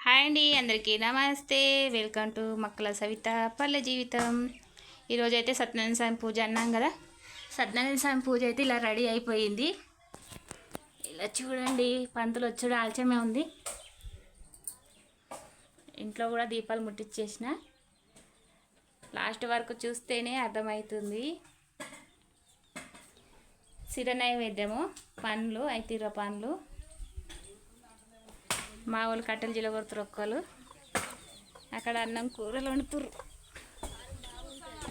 Hi అండి, అందరికీ నమస్తే. వెల్కమ్ టు మక్కల సవిత పల్లె జీవితం. ఈరోజు అయితే సత్యనారాయణ స్వామి పూజ అన్నాం కదా. సత్యనారాయణ స్వామి పూజ అయితే ఇలా రెడీ అయిపోయింది. ఇలా చూడండి, పంతులు వచ్చుడు ఆలస్యమే ఉంది. ఇంట్లో కూడా దీపాలు ముట్టించేసిన. లాస్ట్ వరకు చూస్తేనే అర్థమవుతుంది. సిర నైవేద్యము పండ్లు 5 పండ్లు. మా వాళ్ళు కట్టెలు జిలగొడుతురు ఒక్కరు. అక్కడ అన్నం కూరలు వండుతురు.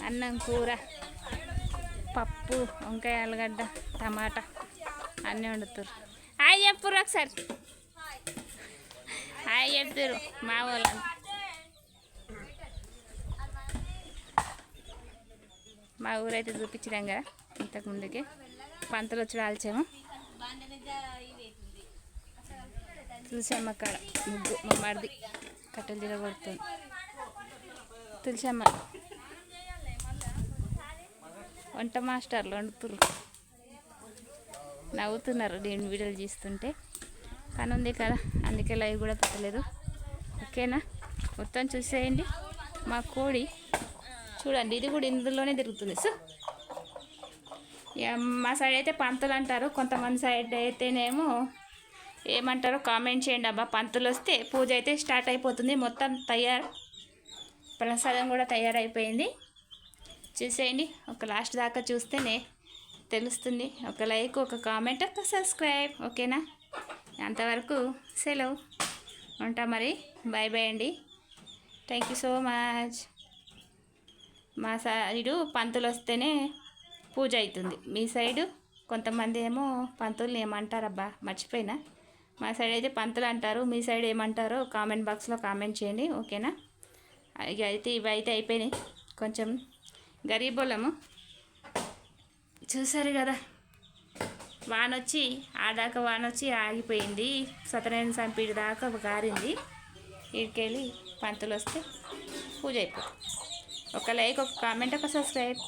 అన్నం కూర, పప్పు, వంకాయ, ఆలుగడ్డ, టమాటా అన్నీ వండుతురు. హాయ్ చెప్పురు ఒకసారి. హాయ్ చెప్తారు మా వాళ్ళు. మా ఊరైతే చూపించినాం కదా ఇంతకుముందుకే. పంతులు వచ్చి ఆల్చేమో తులసమ్మ కాడ ముగ్గు మా మరిది కట్టెలు జిలగొడుతుంది. తులసమ్మ వంట మాస్టర్లు వండుతురు. నవ్వుతున్నారు నేను వీడియోలు చేస్తుంటే. పని ఉంది కదా, అందుకే లైవ్ కూడా పెట్టలేదు. ఓకేనా, మొత్తం చూసేయండి. మా కోడి చూడండి, ఇది కూడా ఇందులోనే తిరుగుతుంది. సో మా సైడ్ అయితే పంతులు అంటారు, కొంతమంది సైడ్ అయితేనేమో ఏమంటారో కామెంట్ చేయండి అబ్బా. పంతులు వస్తే పూజ అయితే స్టార్ట్ అయిపోతుంది. మొత్తం ప్రసాదం కూడా తయారైపోయింది. చూసేయండి, ఒక లాస్ట్ దాకా చూస్తేనే తెలుస్తుంది. ఒక లైక్, ఒక కామెంట్, ఒక సబ్స్క్రైబ్. ఓకేనా, అంతవరకు సెలవు. ఉంటా మరి. బాయ్ బాయ్ అండి. Thank you so much. మా సైడు పంతులు వస్తేనే పూజ అవుతుంది. మీ సైడు కొంతమంది ఏమో పంతుల్ని ఏమంటారబ్బా, మర్చిపోయినా. మా సైడ్ అయితే పంతులు అంటారు. మీ సైడ్ ఏమంటారో కామెంట్ బాక్స్లో కామెంట్ చేయండి. ఓకేనా, ఇక అయితే ఇవి అయితే అయిపోయినాయి. కొంచెం గరీబోళ్ళము. చూసారు కదా, వానొచ్చి ఆడాక వానొచ్చి ఆగిపోయింది. సత్యనారాయణ స్వామి పీడి దాకా గారింది. ఇక్కడికెళ్ళి పంతులు వస్తే పూజ అయిపోతుంది. ఒక లైక్, ఒక కామెంట్, ఒక సబ్స్క్రైబ్.